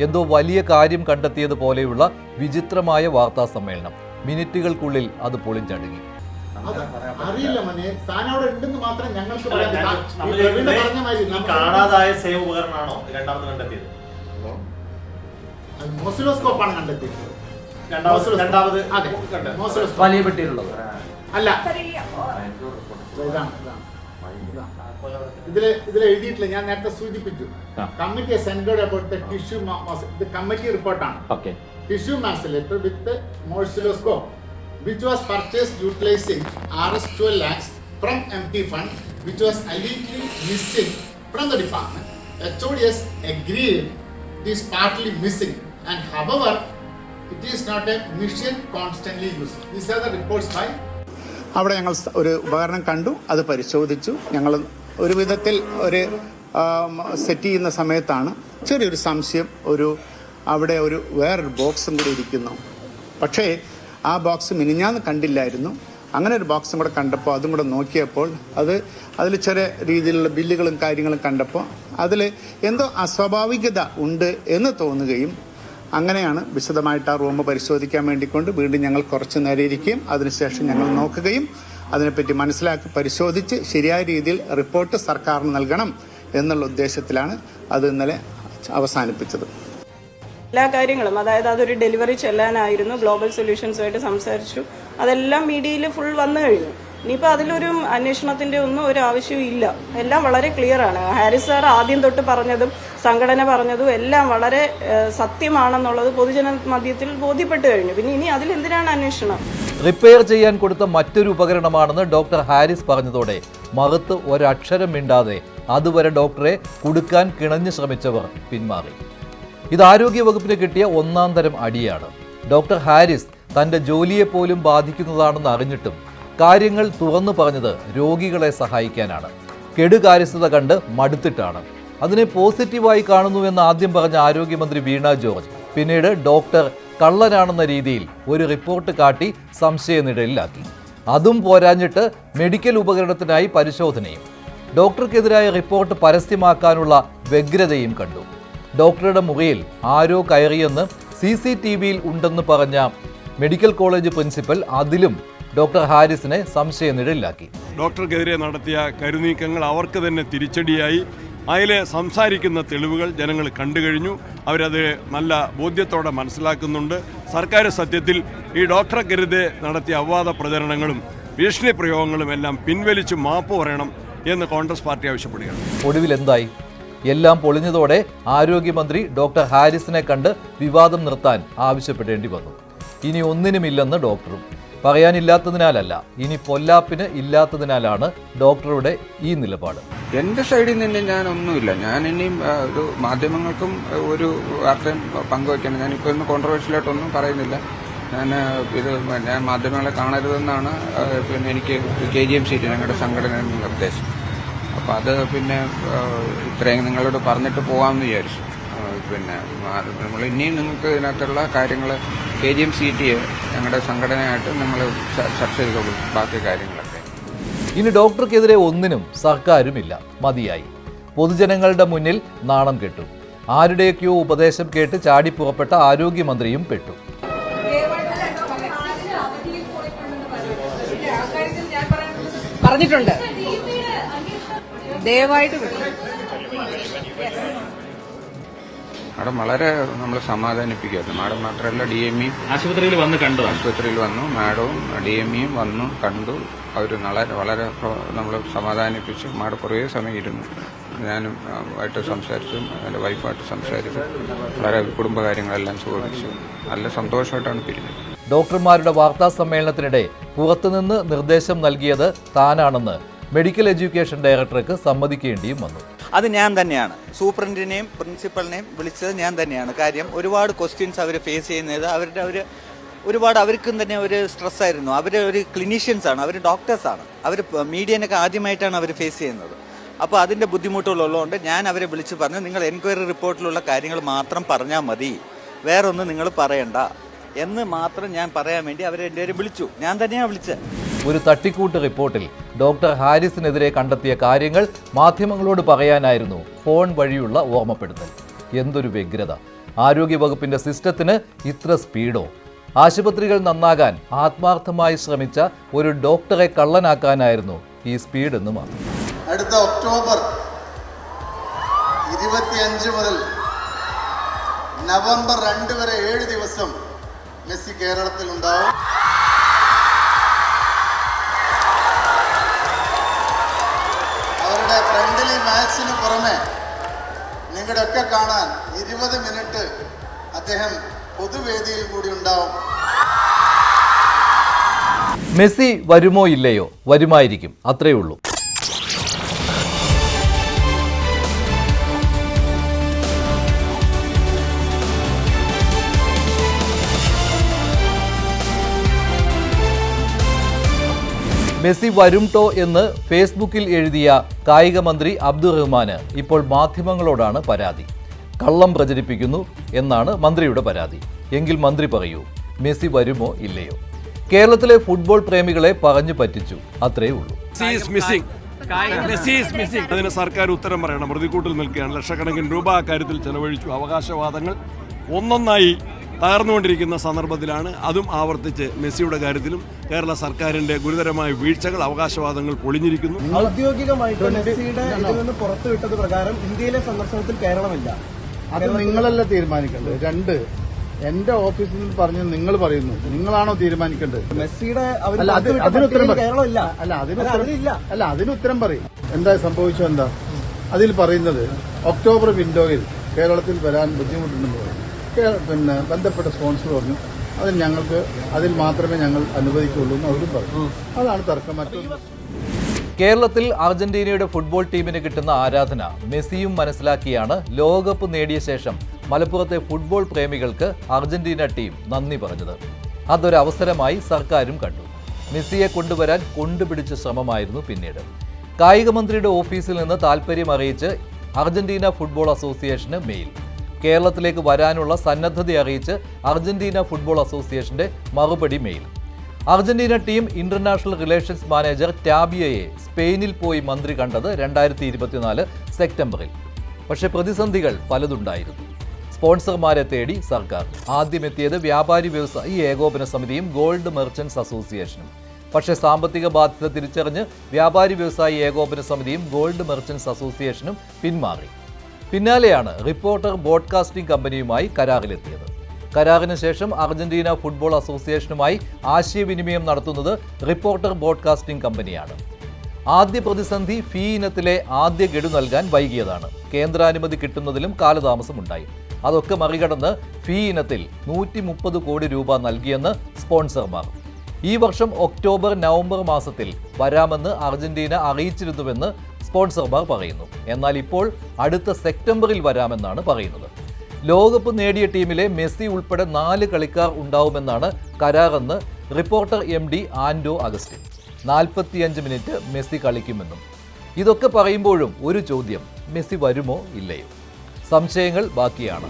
എന്തോ വലിയ കാര്യം കണ്ടെത്തിയതുപോലെയുള്ള വിചിത്രമായ വാർത്താ സമ്മേളനം. മിനിറ്റുകൾക്കുള്ളിൽ അത് പൊളിഞ്ഞടുങ്ങി. അറിയില്ല മോനെ, സാധനം ഉണ്ടെന്ന് മാത്രം ഞങ്ങൾക്ക് കാണാതായ സേവ് ഉപകരണമാണോ രണ്ടാമത് കണ്ടെത്തിയത്? മോസിലോസ്കോപ്പാണ് കണ്ടെത്തിയത്. രണ്ടാമത് വലിയ പെട്ടിയിലുള്ളത് അല്ല, ഇതിൽ എഴുതിയിട്ടില്ല. ഞാൻ നേരത്തെ സൂചിപ്പിച്ചു, committee centred about the tissue mass. ഇത് കമ്മിറ്റി റിപ്പോർട്ടാണ്. ടിഷ്യൂ മാസിലേറ്റർ വിത്ത് മോർസിലോസ്കോപ്പ് which was purchased utilizing Rs 12 lakhs from empty fund which was allegedly missing from the department. HODS agreed it is partly missing and however it is not a machine constantly used. These are the reports by. അവിടെ ഞങ്ങൾ ഒരു ഉപകരണം കണ്ടു, അത് പരിശോധിച്ചു. ഞങ്ങൾ ഒരു വിധത്തിൽ ഒരു സെറ്റ് ചെയ്യുന്ന സമയത്താണ് ചെറിയൊരു സംശയം, അവിടെ വേറൊരു ബോക്സും കൂടി ഇരിക്കുന്നു. പക്ഷേ ആ ബോക്സ് മിനിഞ്ഞാന്ന് കണ്ടില്ലായിരുന്നു. അങ്ങനെ ഒരു ബോക്സും കൂടെ കണ്ടപ്പോൾ അതും കൂടെ നോക്കിയപ്പോൾ അതിൽ ചെറിയ രീതിയിലുള്ള ബില്ലുകളും കാര്യങ്ങളും കണ്ടപ്പോൾ അതിൽ എന്തോ അസ്വാഭാവികത ഉണ്ട് എന്ന് തോന്നുകയും അങ്ങനെയാണ് വിശദമായിട്ട് ആ റൂം പരിശോധിക്കാൻ വേണ്ടിക്കൊണ്ട് വീണ്ടും ഞങ്ങൾ കുറച്ച് നേരം ഇരിക്കുകയും അതിനുശേഷം ഞങ്ങൾ നോക്കുകയും അതിനെപ്പറ്റി മനസ്സിലാക്കി പരിശോധിച്ച് ശരിയായ രീതിയിൽ റിപ്പോർട്ട് സർക്കാരിന് നൽകണം എന്നുള്ള ഉദ്ദേശത്തിലാണ് അത് ഇന്നലെ അവസാനിപ്പിച്ചത്. എല്ലാ കാര്യങ്ങളും, അതായത് അതൊരു ഡെലിവറി ചെല്ലാനായിരുന്നു, ഗ്ലോബൽ സൊല്യൂഷൻസുമായിട്ട് സംസാരിച്ചു, അതെല്ലാം മീഡിയയിൽ ഫുൾ വന്നു കഴിഞ്ഞു. ഇനിയിപ്പോൾ അതിലൊരു അന്വേഷണത്തിൻ്റെ ഒന്നും ഒരു ആവശ്യവും ഇല്ല. എല്ലാം വളരെ ക്ലിയർ ആണ്. ഹാരിസ് സാർ ആദ്യം തൊട്ട് പറഞ്ഞതും സംഘടന പറഞ്ഞതും എല്ലാം വളരെ സത്യമാണെന്നുള്ളത് പൊതുജന മധ്യത്തിൽ ബോധ്യപ്പെട്ടു കഴിഞ്ഞു. പിന്നെ ഇനി അതിലെന്തിനാണ് അന്വേഷണം? റിപ്പയർ ചെയ്യാൻ കൊടുത്ത മറ്റൊരു ഉപകരണമാണെന്ന് ഡോക്ടർ ഹാരിസ് പറഞ്ഞതോടെ മറുത്ത് ഒരക്ഷരം മിണ്ടാതെ അതുവരെ ഡോക്ടറെ കുടുക്കാൻ കിണഞ്ഞു ശ്രമിച്ചവർ പിന്മാറി. ഇത് ആരോഗ്യവകുപ്പിന് കിട്ടിയ 1-ാം തരം അടിയാണ്. ഡോക്ടർ ഹാരിസ് തൻ്റെ ജോലിയെപ്പോലും ബാധിക്കുന്നതാണെന്ന് അറിഞ്ഞിട്ടും കാര്യങ്ങൾ തുറന്നു പറഞ്ഞത് രോഗികളെ സഹായിക്കാനാണ്. കെടുകാര്യസ്ഥത കണ്ട് മടുത്തിട്ടാണ്. അതിനെ പോസിറ്റീവായി കാണുന്നുവെന്ന് ആദ്യം പറഞ്ഞ ആരോഗ്യമന്ത്രി വീണ ജോർജ് പിന്നീട് ഡോക്ടർ കള്ളനാണെന്ന രീതിയിൽ ഒരു റിപ്പോർട്ട് കാട്ടി സംശയനിഴലിലാക്കി. അതും പോരാഞ്ഞിട്ട് മെഡിക്കൽ ഉപകരണത്തിനായി പരിശോധനയും. ഡോക്ടർക്കെതിരായ റിപ്പോർട്ട് പരസ്യമാക്കാനുള്ള വ്യഗ്രതയും കണ്ടു. ഡോക്ടറുടെ മുറിയിൽ ആരോ കയറിയെന്ന് CCTVയിൽ ഉണ്ടെന്ന് പറഞ്ഞ മെഡിക്കൽ കോളേജ് പ്രിൻസിപ്പൽ അതിലും ഡോക്ടർ ഹാരിസിനെ സംശയനിഴലിലാക്കി. ഡോക്ടർക്കെതിരെ നടത്തിയ കരുനീക്കങ്ങൾ അവർക്ക് തന്നെ തിരിച്ചടിയായി. അതിലെ സംസാരിക്കുന്ന തെളിവുകൾ ജനങ്ങൾ കണ്ടു കഴിഞ്ഞു. അവരത് നല്ല ബോധ്യത്തോടെ മനസ്സിലാക്കുന്നുണ്ട്. സർക്കാർ സത്യത്തിൽ ഈ ഡോക്ടർക്കെതിരെ നടത്തിയ അപവാദ പ്രചരണങ്ങളും ഭീഷണി പ്രയോഗങ്ങളും എല്ലാം പിൻവലിച്ച് മാപ്പ് പറയണം എന്ന് കോൺഗ്രസ് പാർട്ടി ആവശ്യപ്പെടുകയാണ്. ഒടുവിൽ എന്തായി? എല്ലാം പൊളിഞ്ഞതോടെ ആരോഗ്യമന്ത്രി ഡോക്ടർ ഹാരിസിനെ കണ്ട് വിവാദം നിർത്താൻ ആവശ്യപ്പെടേണ്ടി വന്നു. ഇനി ഒന്നിനുമില്ലെന്ന് ഡോക്ടറും. പറയാനില്ലാത്തതിനാലല്ല, ഇനി പൊല്ലാപ്പിന് ഇല്ലാത്തതിനാലാണ് ഡോക്ടറുടെ ഈ നിലപാട്. എൻ്റെ സൈഡിൽ നിന്ന് ഞാനൊന്നുമില്ല. ഞാൻ ഇനിയും ഒരു മാധ്യമങ്ങൾക്കും ഒരു വാർത്തയും പങ്കുവയ്ക്കണം. ഞാനിപ്പോൾ ഇന്ന് കോൺട്രവേഴ്ഷ്യലായിട്ടൊന്നും പറയുന്നില്ല. ഞാൻ മാധ്യമങ്ങളെ കാണരുതെന്നാണ് പിന്നെ എനിക്ക് KGMCT ഞങ്ങളുടെ സംഘടനയുടെ നിർദ്ദേശം. അപ്പോൾ അത് പിന്നെ ഇത്രയും നിങ്ങളോട് പറഞ്ഞിട്ട് പോകാമെന്ന് വിചാരിച്ചു. പിന്നെ നമ്മൾ ഇനിയും നിങ്ങൾക്ക് ഇതിനകത്തുള്ള കാര്യങ്ങൾ KGMCT ഞങ്ങളുടെ സംഘടനയായിട്ട് നമ്മൾ ചർച്ച ചെയ്തോളൂ ബാക്കി കാര്യങ്ങളൊക്കെ. ഇനി ഡോക്ടർക്കെതിരെ ഒന്നിനും സർക്കാരുമില്ല, മതിയായി. പൊതുജനങ്ങളുടെ മുന്നിൽ നാണം കെട്ടു. ആരുടെയൊക്കെയോ ഉപദേശം കേട്ട് ചാടിപ്പുറപ്പെട്ട ആരോഗ്യമന്ത്രിയും പെട്ടു. പറഞ്ഞിട്ടുണ്ട്, ദയവായിട്ട് മാഡം വളരെ നമ്മൾ സമാധാനിപ്പിക്കുകയായിരുന്നു. മാഡം മാത്രമല്ല DME ആശുപത്രിയിൽ വന്ന് കണ്ടു. ആശുപത്രിയിൽ വന്നു, മാഡവും DMEയും വന്നു കണ്ടു. അവർ വളരെ നമ്മൾ സമാധാനിപ്പിച്ചു. മാഡം കുറേ സമയം ഇരുന്നു. ഞാനും ആയിട്ട് സംസാരിച്ചു, എൻ്റെ വൈഫായിട്ട് സംസാരിച്ചു, വളരെ കുടുംബകാര്യങ്ങളെല്ലാം ചോദിച്ചു. നല്ല സന്തോഷമായിട്ടാണ് പിരിഞ്ഞത്. ഡോക്ടർമാരുടെ വാർത്താ സമ്മേളനത്തിനിടെ പുറത്തുനിന്ന് നിർദ്ദേശം നൽകിയത് താനാണെന്ന് മെഡിക്കൽ എഡ്യൂക്കേഷൻ ഡയറക്ടർക്ക് സമ്മതിക്കേണ്ടിയും വന്നു. അത് ഞാൻ തന്നെയാണ്. സൂപ്രണ്ടിനെയും പ്രിൻസിപ്പലിനെയും വിളിച്ചത് ഞാൻ തന്നെയാണ്. കാര്യം ഒരുപാട് ക്വസ്റ്റ്യൻസ് അവർ ഫേസ് ചെയ്യുന്നത് ഒരുപാട് അവർക്കും തന്നെ ഒരു സ്ട്രെസ്സായിരുന്നു. അവർ ഒരു ക്ലിനീഷ്യൻസാണ്, അവർ ഡോക്ടേഴ്സാണ്, അവർ മീഡിയനൊക്കെ ആദ്യമായിട്ടാണ് അവർ ഫേസ് ചെയ്യുന്നത്. അപ്പോൾ അതിൻ്റെ ബുദ്ധിമുട്ടുള്ളതുകൊണ്ട് ഞാൻ അവരെ വിളിച്ച് പറഞ്ഞു, നിങ്ങൾ എൻക്വയറി റിപ്പോർട്ടിലുള്ള കാര്യങ്ങൾ മാത്രം പറഞ്ഞാൽ മതി, വേറൊന്നും നിങ്ങൾ പറയണ്ട എന്ന് മാത്രം ഞാൻ പറയാൻ വേണ്ടി അവരെ രണ്ടുപേരും വിളിച്ചു. ഞാൻ തന്നെയാണ് വിളിച്ചത്. ഒരു തട്ടിക്കൂട്ട് റിപ്പോർട്ടിൽ ഡോക്ടർ ഹാരിസിനെതിരെ കണ്ടെത്തിയ കാര്യങ്ങൾ മാധ്യമങ്ങളോട് പറയാനായിരുന്നു ഫോൺ വഴിയുള്ള ഓർമ്മപ്പെടുത്തൽ. എന്തൊരു വ്യഗ്രത! ആരോഗ്യവകുപ്പിന്റെ സിസ്റ്റത്തിന് ഇത്ര സ്പീഡോ? ആശുപത്രികൾ നന്നാകാൻ ആത്മാർത്ഥമായി ശ്രമിച്ച ഒരു ഡോക്ടറെ കള്ളനാക്കാനായിരുന്നു ഈ സ്പീഡ് എന്ന് മാത്രം. അടുത്ത ഒക്ടോബർ 25 മുതൽ നവംബർ 2 വരെ 7 ദിവസം മെസ്സി കേരളത്തിൽ ഉണ്ടാവും. അവരുടെ ഫ്രണ്ട്ലി മാച്ചിന് പുറമെ നിങ്ങളുടെയൊക്കെ കാണാൻ 20 മിനിറ്റ് അദ്ദേഹം പൊതുവേദിയിൽ കൂടി ഉണ്ടാവും. മെസ്സി വരുമോ ഇല്ലയോ? വരുമായിരിക്കും, അത്രയേ ഉള്ളൂ. മെസ്സി വരുംട്ടോ എന്ന് ഫേസ്ബുക്കിൽ എഴുതിയ കായിക മന്ത്രി അബ്ദുൾ റഹ്മാന് ഇപ്പോൾ മാധ്യമങ്ങളോടാണ് പരാതി. കള്ളം പ്രചരിപ്പിക്കുന്നു എന്നാണ് മന്ത്രിയുടെ പരാതി. എങ്കിൽ മന്ത്രി പറയൂ, മെസ്സി വരുമോ ഇല്ലയോ? കേരളത്തിലെ ഫുട്ബോൾ പ്രേമികളെ പറഞ്ഞു പറ്റിച്ചു, അത്രയേ ഉള്ളൂ. അതിന് സർക്കാർ ഉത്തരം പറയണം. പ്രതിക്കൂട്ടിൽ നിൽക്കുകയാണ്. ലക്ഷക്കണക്കിന് രൂപ അക്കാര്യത്തിൽ ചെലവഴിച്ചു. അവകാശവാദങ്ങൾ ഒന്നൊന്നായി തകർന്നുകൊണ്ടിരിക്കുന്ന സന്ദർഭത്തിലാണ് അതും ആവർത്തിച്ച് മെസ്സിയുടെ കാര്യത്തിലും കേരള സർക്കാരിന്റെ ഗുരുതരമായ വീഴ്ചകൾ, അവകാശവാദങ്ങൾ പൊളിഞ്ഞിരിക്കുന്നു. ഔദ്യോഗികമായിട്ട് മെസ്സിയുടെ ഇതിൽ നിന്ന് പുറത്തുവിട്ടത് പ്രകാരം ഇന്ത്യയിലെ സന്ദർശനത്തിൽ കേരളമില്ല. അത് നിങ്ങളല്ല തീരുമാനിക്കേണ്ടത്. 2, എന്റെ ഓഫീസിൽ നിന്ന് പറഞ്ഞു നിങ്ങൾ പറയുന്നു, നിങ്ങളാണോ തീരുമാനിക്കേണ്ടത്? മെസ്സിയുടെ അതിനുത്തരം പറയും. എന്താ സംഭവിച്ചോ? എന്താ അതിൽ പറയുന്നത്? ഒക്ടോബർ വിൻഡോയിൽ കേരളത്തിൽ വരാൻ ബുദ്ധിമുട്ടുണ്ടെന്ന് പറയും. പിന്നെ ബന്ധപ്പെട്ട സ്പോൺസർ പറഞ്ഞു അതിൽ മാത്രമേ ഞങ്ങൾ അനുവദിക്കുള്ളൂ എന്ന് അവരും പറഞ്ഞു. അതാണ് തർക്കം. മറ്റൊന്ന്, കേരളത്തിൽ അർജന്റീനയുടെ ഫുട്ബോൾ ടീമിന് കിട്ടുന്ന ആരാധന മെസ്സിയും മനസ്സിലാക്കിയാണ് ലോകകപ്പ് നേടിയ ശേഷം മലപ്പുറത്തെ ഫുട്ബോൾ പ്രേമികൾക്ക് അർജന്റീന ടീം നന്ദി പറഞ്ഞത്. അതൊരവസരമായി സർക്കാരും കണ്ടു. മെസ്സിയെ കൊണ്ടുവരാൻ കൊണ്ടുപിടിച്ച ശ്രമമായിരുന്നു പിന്നീട്. കായിക മന്ത്രിയുടെ ഓഫീസിൽ നിന്ന് താൽപ്പര്യം അറിയിച്ച് അർജന്റീന ഫുട്ബോൾ അസോസിയേഷന് മെയിൽ. കേരളത്തിലേക്ക് വരാനുള്ള സന്നദ്ധത അറിയിച്ച് അർജന്റീന ഫുട്ബോൾ അസോസിയേഷന്റെ മറുപടി mail. Argentina team international relations manager ടാബിയയെ സ്പെയിനിൽ പോയി മന്ത്രി കണ്ടത് 2024 സെപ്റ്റംബറിൽ. പക്ഷേ പ്രതിസന്ധികൾ പലതുണ്ടായിരുന്നു. സ്പോൺസർമാരെ തേടി സർക്കാർ. ആദ്യമെത്തിയത് വ്യാപാരി വ്യവസായി ഏകോപന സമിതിയും ഗോൾഡ് മെർച്ചന്റ്സ് അസോസിയേഷനും. പക്ഷേ സാമ്പത്തിക ബാധ്യത തിരിച്ചറിഞ്ഞ് വ്യാപാരി വ്യവസായി ഏകോപന സമിതിയും ഗോൾഡ് മെർച്ചന്റ്സ് അസോസിയേഷനും പിന്മാറി. പിന്നാലെയാണ് റിപ്പോർട്ടർ ബ്രോഡ്കാസ്റ്റിംഗ് കമ്പനിയുമായി കരാറിലെത്തിയത്. കരാറിന് ശേഷം അർജന്റീന ഫുട്ബോൾ അസോസിയേഷനുമായി ആശയവിനിമയം നടത്തുന്നത് റിപ്പോർട്ടർ ബ്രോഡ്കാസ്റ്റിംഗ് കമ്പനിയാണ്. ആദ്യ പ്രതിസന്ധി ഫീ ഇനത്തിലെ ആദ്യ ഗഡു നൽകാൻ വൈകിയതാണ്. കേന്ദ്രാനുമതി കിട്ടുന്നതിലും കാലതാമസമുണ്ടായി. അതൊക്കെ മറികടന്ന് ഫീ ഇനത്തിൽ 130 കോടി രൂപ നൽകിയെന്ന് സ്പോൺസർമാർ. ഈ വർഷം ഒക്ടോബർ നവംബർ മാസത്തിൽ വരാമെന്ന് അർജന്റീന അറിയിച്ചിരുന്നുവെന്ന് സ്പോൺസർമാർ പറയുന്നു. എന്നാൽ ഇപ്പോൾ അടുത്ത സെപ്റ്റംബറിൽ വരാമെന്നാണ് പറയുന്നത്. ലോകകപ്പ് നേടിയ ടീമിലെ മെസ്സി ഉൾപ്പെടെ 4 കളിക്കാർ ഉണ്ടാവുമെന്നാണ് കരാറെന്ന് റിപ്പോർട്ടർ MD ആൻഡോ അഗസ്റ്റിൻ. 45 മിനിറ്റ് മെസ്സി കളിക്കുമെന്നും. ഇതൊക്കെ പറയുമ്പോഴും ഒരു ചോദ്യം, മെസ്സി വരുമോ ഇല്ലയോ? സംശയങ്ങൾ ബാക്കിയാണ്.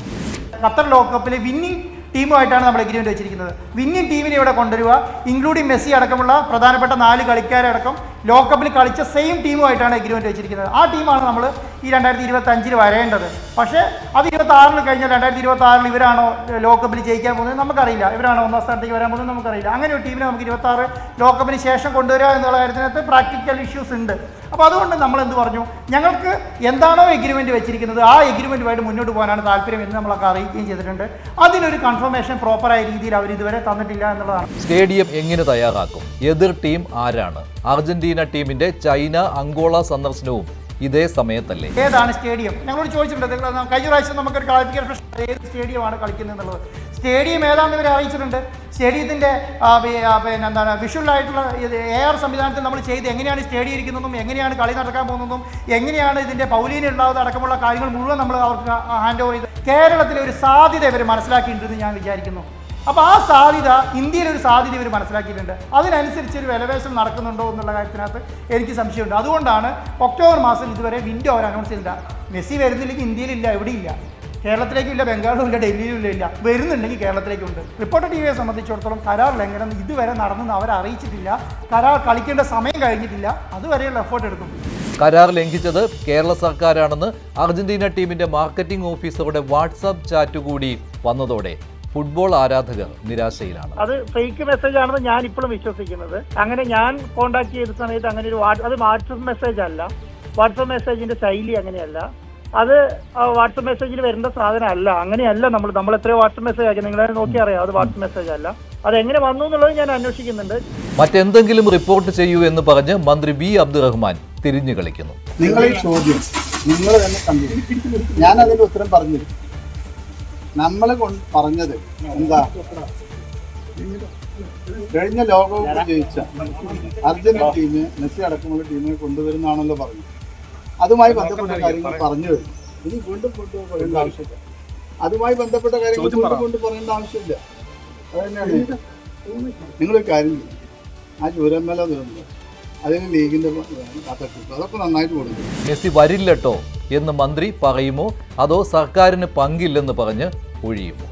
ഖത്തർ ലോകകപ്പിലെ വിന്നിംഗ് ടീമുമായിട്ടാണ് നമ്മൾ എഗ്രിമെന്റ് വെച്ചിരിക്കുന്നത്. വിന്നിംഗ് ടീമിനെ ഇവിടെ കൊണ്ടുവരിക, ഇൻക്ലൂഡിംഗ് മെസ്സി അടക്കമുള്ള പ്രധാനപ്പെട്ട 4 കളിക്കാരെ അടക്കം ലോകകപ്പിൽ കളിച്ച സെയിം ടീമുമായിട്ടാണ് എഗ്രിമെന്റ് വെച്ചിരിക്കുന്നത്. ആ ടീമാണ് നമ്മൾ ഈ 2025 വരേണ്ടത്. പക്ഷേ അത് 26 കഴിഞ്ഞാൽ 2026 ഇവരാണോ ലോകകപ്പിൽ ജയിക്കാൻ പോകുന്നത് നമുക്കറിയില്ല. ഇവരാണോ 1ാം സ്ഥാനത്തേക്ക് വരാൻ പോകുന്നത് നമുക്കറിയില്ല. അങ്ങനെ ഒരു ടീമിനെ നമുക്ക് 26 ലോകകപ്പിന് ശേഷം കൊണ്ടുവരിക എന്നുള്ള കാര്യത്തിനകത്ത് പ്രാക്ടിക്കൽ ഇഷ്യൂസ് ഉണ്ട്. അപ്പോൾ അതുകൊണ്ട് നമ്മൾ എന്ത് പറഞ്ഞു, ഞങ്ങൾക്ക് എന്താണോ എഗ്രിമെന്റ് വെച്ചിരിക്കുന്നത് ആ എഗ്രിമെന്റുമായിട്ട് മുന്നോട്ട് പോകാനാണ് താല്പര്യം എന്ന് നമ്മളൊക്കെ അറിയിക്കുകയും ചെയ്തിട്ടുണ്ട്. അതിനൊരു കൺഫർമേഷൻ പ്രോപ്പറായ രീതിയിൽ അവർ ഇതുവരെ തന്നിട്ടില്ല എന്നുള്ളതാണ്. സ്റ്റേഡിയം എങ്ങനെ തയ്യാറാക്കും? എതിർ ടീം ആരാണ്? അർജന്റീന ടീമിന്റെ ചൈന അങ്കോള സന്ദർശനവും ഇതേ സമയത്തല്ലേ? ഏതാണ് സ്റ്റേഡിയം? ഞങ്ങളോട് ചോദിച്ചിട്ടുണ്ട്. കഴിഞ്ഞ പ്രാവശ്യം നമുക്കൊരു ക്ലാരിഫിക്കേഷൻ ഏത് സ്റ്റേഡിയമാണ് കളിക്കുന്നത് എന്നുള്ളത്. സ്റ്റേഡിയം ഏതാണെന്ന് ഇവരെ അറിയിച്ചിട്ടുണ്ട്. സ്റ്റേഡിയത്തിൻ്റെ പിന്നെ എന്താണ് വിഷ്വലായിട്ടുള്ള AR സംവിധാനത്തിൽ നമ്മൾ ചെയ്ത് എങ്ങനെയാണ് സ്റ്റേഡിയം ഇരിക്കുന്നതും എങ്ങനെയാണ് കളി നടക്കാൻ പോകുന്നതും എങ്ങനെയാണ് ഇതിൻ്റെ പൗലീന ഉണ്ടാവുന്നത് അടക്കമുള്ള കാര്യങ്ങൾ മുഴുവൻ നമ്മൾ അവർക്ക് ഹാൻഡ് ഓവർ ചെയ്ത് കേരളത്തിലെ ഒരു സാധ്യത ഇവർ മനസ്സിലാക്കിയിട്ടുണ്ടെന്ന് ഞാൻ വിചാരിക്കുന്നു. അപ്പോൾ ആ സാധ്യത, ഇന്ത്യയിലൊരു സാധ്യത ഇവർ മനസ്സിലാക്കിയിട്ടുണ്ട്. അതിനനുസരിച്ച് ഒരു വിലപേശം നടക്കുന്നുണ്ടോ എന്നുള്ള കാര്യത്തിനകത്ത് എനിക്ക് സംശയമുണ്ട്. അതുകൊണ്ടാണ് ഒക്ടോബർ മാസം ഇതുവരെ വിൻഡോ അവർ അനൗൺസ് ചെയ്തില്ല. മെസ്സി വരുന്നില്ലെങ്കിൽ ഇന്ത്യയിലില്ല, എവിടെയില്ല, കേരളത്തിലേക്കും ഇല്ല, ബംഗാളിലും ഇല്ല, ഡൽഹിയിലും ഇല്ല. വരുന്നുണ്ടെങ്കിൽ കേരളത്തിലേക്കുണ്ട്. റിപ്പോർട്ടർ TVയെ സംബന്ധിച്ചിടത്തോളം കരാർ ലംഘനം ഇതുവരെ നടന്നെന്ന് അവർ അറിയിച്ചിട്ടില്ല. കരാർ കളിക്കേണ്ട സമയം കഴിഞ്ഞിട്ടില്ല. അതുവരെയുള്ള എഫേർട്ട് എടുക്കും. കരാർ ലംഘിച്ചത് കേരള സർക്കാരാണെന്ന് അർജന്റീന ടീമിന്റെ മാർക്കറ്റിംഗ് ഓഫീസറുടെ വാട്സാപ്പ് ചാറ്റ് കൂടി വന്നതോടെ ഫുട്ബോൾ ആരാധകർ നിരാശയിലാണ്. അത് ഫേക്ക് മെസ്സേജ് ആണെന്ന് ഞാൻ ഇപ്പോഴും വിശ്വസിക്കുന്നത്. അങ്ങനെ ഞാൻ കോൺടാക്ട് ചെയ്ത സമയത്ത് അങ്ങനെ ഒരു അത് വാട്സപ്പ് മെസ്സേജ് അല്ല. വാട്സപ്പ് മെസ്സേജിന്റെ ശൈലി അങ്ങനെയല്ല. അത് വാട്സപ്പ് മെസ്സേജിൽ വരുന്ന സാധനം അല്ല. അങ്ങനെയല്ല. നമ്മൾ എത്രയോ വാട്സപ്പ് മെസ്സേജ് ആക്കി, നിങ്ങളെ നോക്കി അറിയാം. അത് വാട്സപ്പ് മെസ്സേജ് അല്ല. അതെങ്ങനെ വന്നു എന്നുള്ളത് ഞാൻ അന്വേഷിക്കുന്നുണ്ട്. മറ്റെന്തെങ്കിലും റിപ്പോർട്ട് ചെയ്യൂ എന്ന് പറഞ്ഞ് മന്ത്രി V അബ്ദുറഹ്മാൻ തിരിഞ്ഞു കളിക്കുന്നു. നിങ്ങൾ ഈ ചോദ്യം നിങ്ങൾ തന്നെ കണ്ടു, ഞാൻ അതിന്റെ ഉത്തരം പറഞ്ഞു. നമ്മൾ പറഞ്ഞത് എന്താ, കഴിഞ്ഞ ലോകകപ്പ് ജയിച്ച അർജന്റീന ടീമിനെ മെസ്സി അടക്കമുള്ള ടീമിനെ കൊണ്ടുവരുന്നാണല്ലോ പറഞ്ഞു. അതുമായി ബന്ധപ്പെട്ട കാര്യങ്ങൾ പറഞ്ഞു കഴിഞ്ഞു. ഇനി വീണ്ടും കൊണ്ടുപോകേണ്ട ആവശ്യമില്ല. അതുമായി ബന്ധപ്പെട്ട കാര്യങ്ങൾ കൊണ്ട് പറയേണ്ട ആവശ്യമില്ല. അത് തന്നെയാണ്. നിങ്ങളൊരു കാര്യം ചെയ്യും, ആ ചൂരന്മല ദുരന്തം അതിന് ലീഗിന്റെ കാത്തിട്ടു, അതൊക്കെ നന്നായിട്ട് കൊടുക്കും. മെസ്സി വരില്ലട്ടോ എന്ന് മന്ത്രി പറയുമോ അതോ സർക്കാരിന് പങ്കില്ലെന്ന് പറഞ്ഞ് ഒഴിയുമോ?